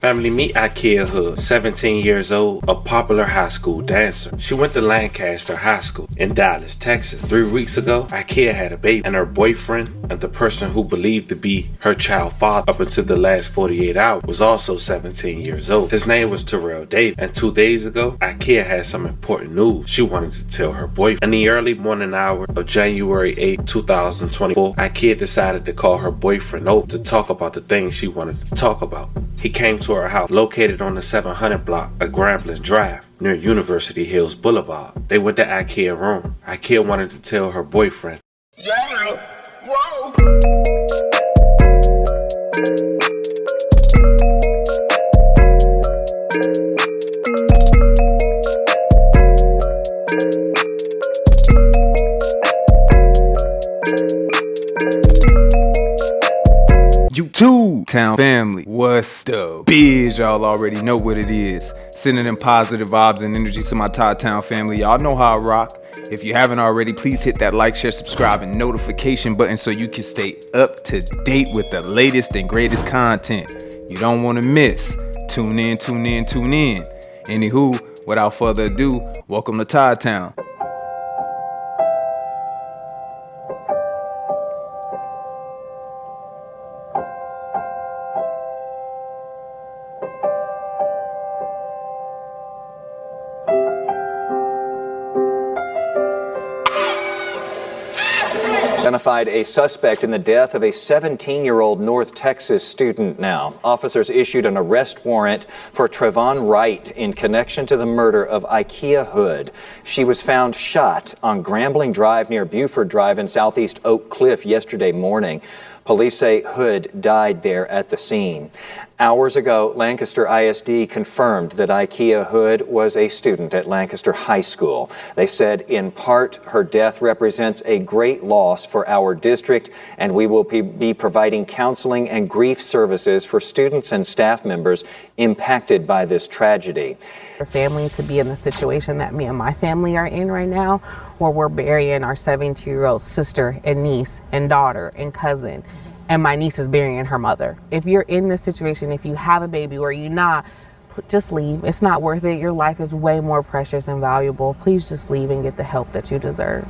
Family, meet Ikea Hood, 17 years old, a popular high school dancer. She went to Lancaster High School in Dallas, Texas. 3 weeks ago, Ikea had a baby, and her boyfriend, and the person who believed to be her child father up until the last 48 hours, was also 17 years old. His name was Terrell Davis, and 2 days ago, Ikea had some important news she wanted to tell her boyfriend. In the early morning hour of January 8, 2024, Ikea decided to call her boyfriend over to talk about the things she wanted to talk about. He came to her house, located on the 700 block of Grambling Drive, near University Hills Boulevard. They went to Ikea's room. Ikea wanted to tell her boyfriend, "Yeah, whoa." Todd-Town family, what's the biz? Y'all already know what it is. Sending them positive vibes and energy to my Todd-Town family. Y'all know how I rock. If you haven't already, please hit that like, share, subscribe, and notification button so you can stay up to date with the latest and greatest content you don't want to miss. Tune in. Anywho, without further ado, welcome to Todd-Town. Identified a suspect in the death of a 17-year-old North Texas student now. Officers issued an arrest warrant for Trevon Wright in connection to the murder of Ikea Hood. She was found shot on Grambling Drive near Buford Drive in southeast Oak Cliff yesterday morning. Police say Hood died there at the scene. Hours ago, Lancaster ISD confirmed that Ikea Hood was a student at Lancaster High School. They said, in part, her death represents a great loss for our district, and we will be providing counseling and grief services for students and staff members impacted by this tragedy. For family to be in the situation that me and my family are in right now, where we're burying our 17-year-old sister and niece and daughter and cousin, and my niece is burying her mother. If you're in this situation, if you have a baby or you're not, just leave. It's not worth it. Your life is way more precious and valuable. Please just leave and get the help that you deserve.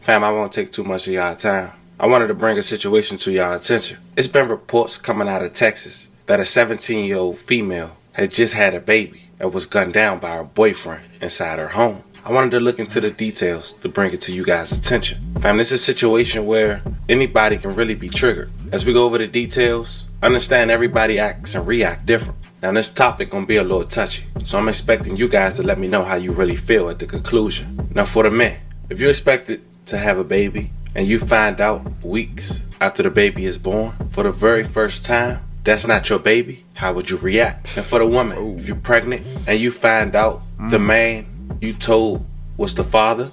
Fam, I won't take too much of y'all time. I wanted to bring a situation to y'all attention. It's been reports coming out of Texas that a 17-year-old female had just had a baby that was gunned down by her boyfriend inside her home. I wanted to look into the details to bring it to you guys' attention. Fam, this is a situation where anybody can really be triggered. As we go over the details, understand everybody acts and react different. Now this topic gonna be a little touchy, so I'm expecting you guys to let me know how you really feel at the conclusion. Now for the men, if you're expected to have a baby and you find out weeks after the baby is born for the very first time that's not your baby, how would you react? And for the woman, if you're pregnant and you find out the man you told was the father,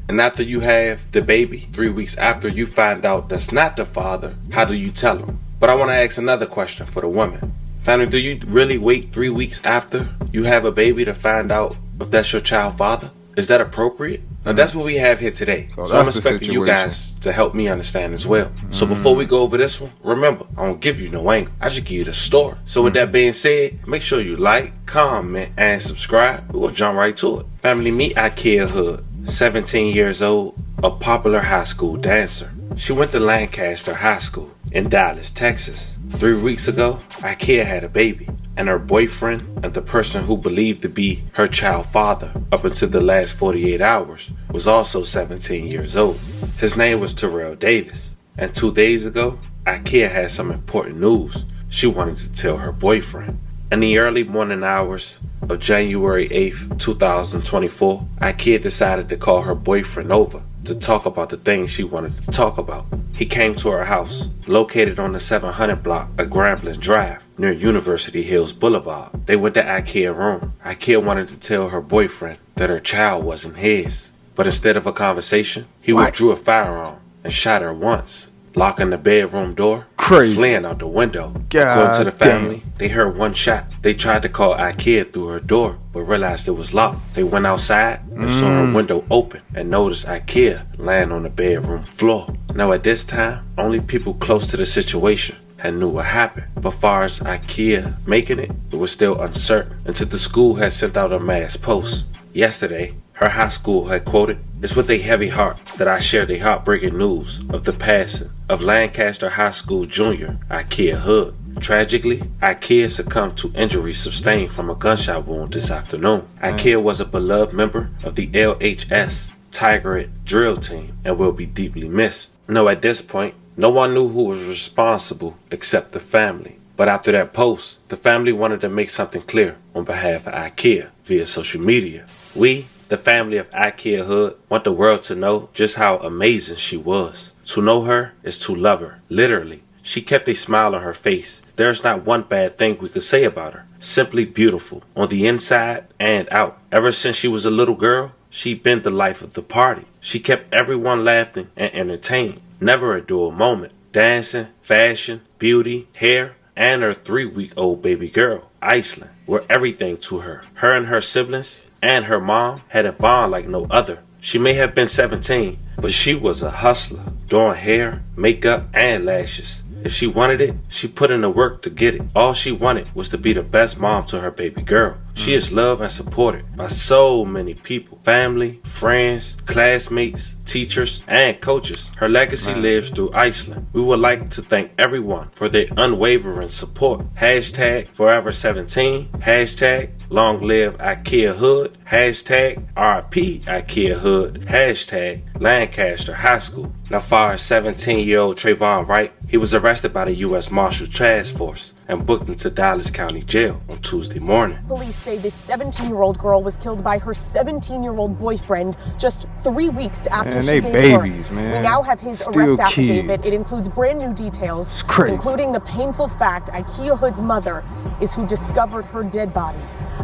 and after you have the baby, 3 weeks after you find out that's not the father, how do you tell him? But I want to ask another question for the woman. Family, do you really wait 3 weeks after you have a baby to find out if that's your child father? Is that appropriate? Now that's what we have here today. So I'm expecting you guys to help me understand as well. So before we go over this one, remember, I don't give you no angle. I just give you the story. So with that being said, make sure you like, comment, and subscribe. We'll jump right to it. Family, meet Ikea Hood, 17 years old, a popular high school dancer. She went to Lancaster High School in Dallas, Texas. 3 weeks ago, Ikea had a baby, and her boyfriend, and the person who believed to be her child father up until the last 48 hours, was also 17 years old. His name was Terrell Davis, and 2 days ago, Ikea had some important news she wanted to tell her boyfriend. In the early morning hours of January 8th, 2024, Ikea decided to call her boyfriend over to talk about the things she wanted to talk about. He came to her house, located on the 700 block of Grambling Drive, near University Hills Boulevard. They went to Ikea's room. Ikea wanted to tell her boyfriend that her child wasn't his. But instead of a conversation, he withdrew a firearm and shot her once, locking the bedroom door, fleeing out the window. According to the family, they heard one shot. They tried to call Ikea through her door, but realized it was locked. They went outside and saw her window open and noticed Ikea laying on the bedroom floor. Now at this time, only people close to the situation had knew what happened. But far as IKEA making it, it was still uncertain until the school had sent out a mass post. Yesterday, her high school had quoted, "It's with a heavy heart that I share the heartbreaking news of the passing of Lancaster High School junior IKEA Hood. Tragically, IKEA succumbed to injuries sustained from a gunshot wound this afternoon. IKEA was a beloved member of the LHS Tigerette drill team and will be deeply missed." No, at this point, no one knew who was responsible except the family. But after that post, the family wanted to make something clear on behalf of IKEA via social media. We, the family of IKEA Hood, want the world to know just how amazing she was. To know her is to love her, literally. She kept a smile on her face. There's not one bad thing we could say about her. Simply beautiful, on the inside and out. Ever since she was a little girl, she'd been the life of the party. She kept everyone laughing and entertained. Never a dull moment. Dancing, fashion, beauty, hair, and her 3-week-old baby girl, Iceland, were everything to her. Her and her siblings and her mom had a bond like no other. She may have been 17, but she was a hustler, doing hair, makeup, and lashes. If she wanted it, she put in the work to get it. All she wanted was to be the best mom to her baby girl. She is loved and supported by so many people. Family, friends, classmates, teachers, and coaches. Her legacy lives through Iceland. We would like to thank everyone for their unwavering support. Hashtag Forever 17. Hashtag Long Live IKEA Hood. Hashtag RP IKEA Hood. Hashtag Lancaster High School. Now, far as 17-year-old Trayvon Wright, he was arrested by the U.S. Marshal Task Force and booked into Dallas County Jail on Tuesday morning. Police say this 17-year-old girl was killed by her 17-year-old boyfriend just 3 weeks after she gave birth. Man. We now have his Still arrest affidavit. kids. It includes brand new details, It's crazy. including the painful fact IKEA Hood's mother is who discovered her dead body.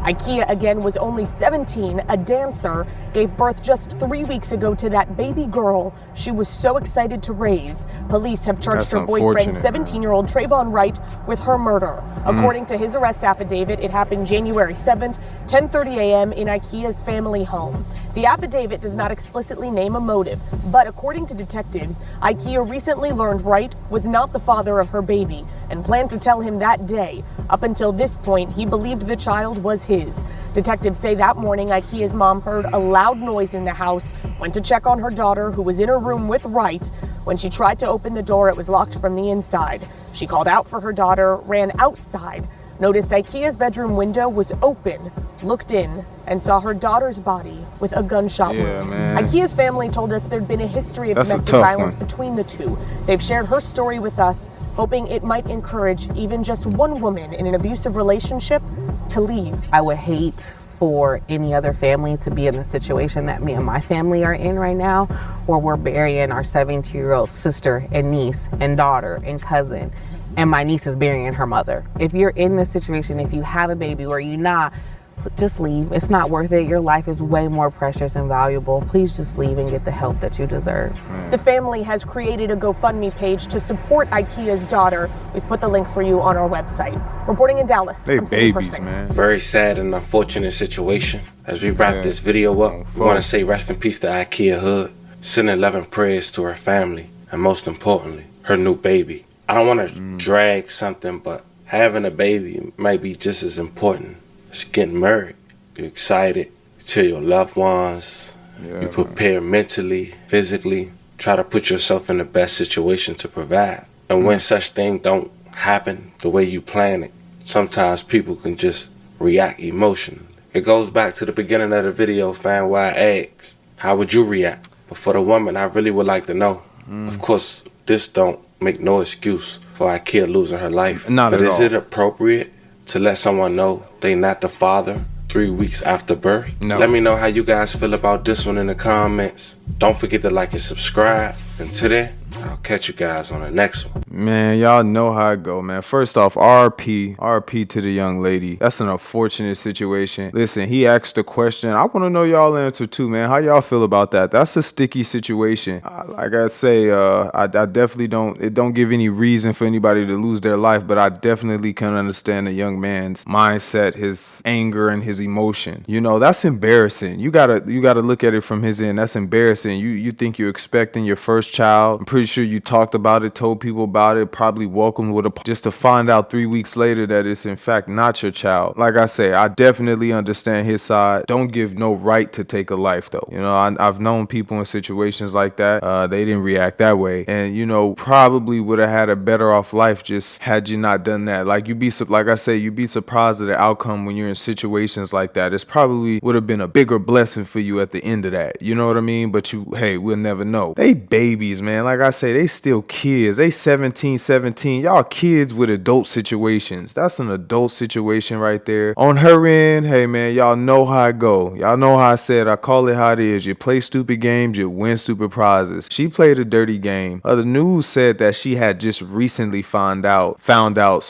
IKEA, again, was only 17, a dancer, gave birth just 3 weeks ago to that baby girl she was so excited to raise. Police have charged That's her boyfriend, unfortunate, 17-year-old Trayvon Wright, with her murder. According to his arrest affidavit, it happened January 7th, 10:30 a.m. in IKEA's family home. The affidavit does not explicitly name a motive, but according to detectives, IKEA recently learned Wright was not the father of her baby and planned to tell him that day. Up until this point, he believed the child was his. Detectives say that morning, IKEA's mom heard a loud noise in the house, went to check on her daughter, who was in her room with Wright. When she tried to open the door, it was locked from the inside. She called out for her daughter, ran outside, noticed IKEA's bedroom window was open, looked in, and saw her daughter's body with a gunshot wound. Man. IKEA's family told us there'd been a history of That's a domestic tough violence one. between the two. They've shared her story with us, hoping it might encourage even just one woman in an abusive relationship to leave. I would hate for any other family to be in the situation that me and my family are in right now, where we're burying our 17-year-old sister and niece and daughter and cousin, and my niece is burying her mother. If you're in this situation, if you have a baby or you're not, just leave. It's not worth it. Your life is way more precious and valuable. Please just leave and get the help that you deserve. The family has created a GoFundMe page to support IKEA's daughter. We've put the link for you on our website. Reporting in Dallas, They I'm Cindy babies, Persing. man. Very sad and unfortunate situation. As we wrap this video up, we want to say rest in peace to IKEA Hood. Sending love and prayers to her family, and most importantly, her new baby. I don't want to drag something, but having a baby might be just as important as getting married. You're excited, you tell your loved ones, you prepare mentally, physically, try to put yourself in the best situation to provide. And when such things don't happen the way you plan it, sometimes people can just react emotionally. It goes back to the beginning of the video, fam, where I asked, how would you react? But for the woman, I really would like to know. Of course, this don't make no excuse for IKEA losing her life. Not but at is all. it appropriate to let someone know they not the father 3 weeks after birth? No. Let me know how you guys feel about this one in the comments. Don't forget to like and subscribe. Until then, I'll catch you guys on the next one. Man, y'all know how it go, man. First off, RP to the young lady. That's an unfortunate situation. Listen, he asked a question. I want to know y'all answer too, man. How y'all feel about that? That's a sticky situation. Like I say, I definitely don't give any reason for anybody to lose their life, but I definitely can understand the young man's mindset, his anger and his emotion. You know, that's embarrassing. You gotta look at it from his end. That's embarrassing. You think you're expecting your first child. I'm pretty sure you talked about it, told people about it, probably welcomed with a just to find out 3 weeks later that it's in fact not your child. Like I say, I definitely understand his side. Don't give no right to take a life though. You know, I've known people in situations like that. They didn't react that way, and you know, probably would have had a better off life just had you not done that. Like like I say, you'd be surprised at the outcome when you're in situations like that. It's probably would have been a bigger blessing for you at the end of that. You know what I mean? But hey, we'll never know. They babies, man. Like I say, they still kids. They 17. Y'all kids with adult situations. That's an adult situation right there. On her end, hey man, y'all know how I go. Y'all know how I said, I call it how it is. You play stupid games, you win stupid prizes. She played a dirty game. The news said that she had just recently found out, I found out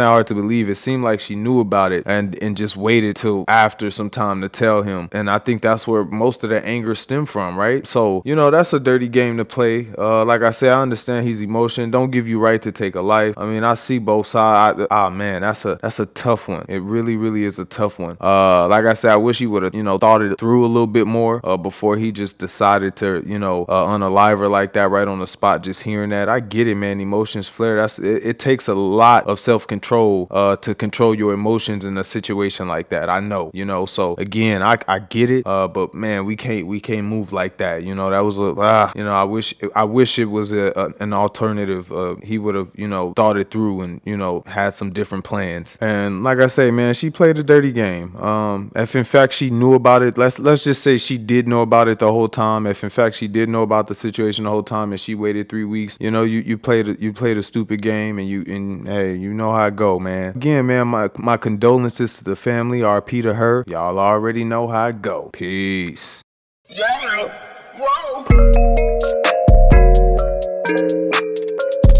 hard to believe. It seemed like she knew about it and just waited till after some time to tell him. And I think that's where most of the anger stemmed from, right? So, you know, that's a dirty game to play. Like I said, I understand his emotion. Don't give you right to take a life. I mean, I see both sides. Man, that's a tough one. It really is a tough one. Like I said, I wish he would have, you know, thought it through a little bit more before he just decided to, you know, unalive her like that right on the spot. Just hearing that, I get it, man. Emotions flare. It takes a lot of self-control to control your emotions in a situation like that. I know, you know. So again, I get it, but man, we can't move like that. You know, that was you know, I wish it was an alternative. He would have, you know, thought it through and, you know, had some different plans. And like I say, man, she played a dirty game. If in fact she knew about it, let's just say she did know about it the whole time. If in fact she did know about the situation the whole time and she waited 3 weeks, you know, you played a stupid game, and hey, you know how it go, man. Again, man, my condolences to the family. RP to her. Y'all already know how it go. Peace. Yeah. Whoa.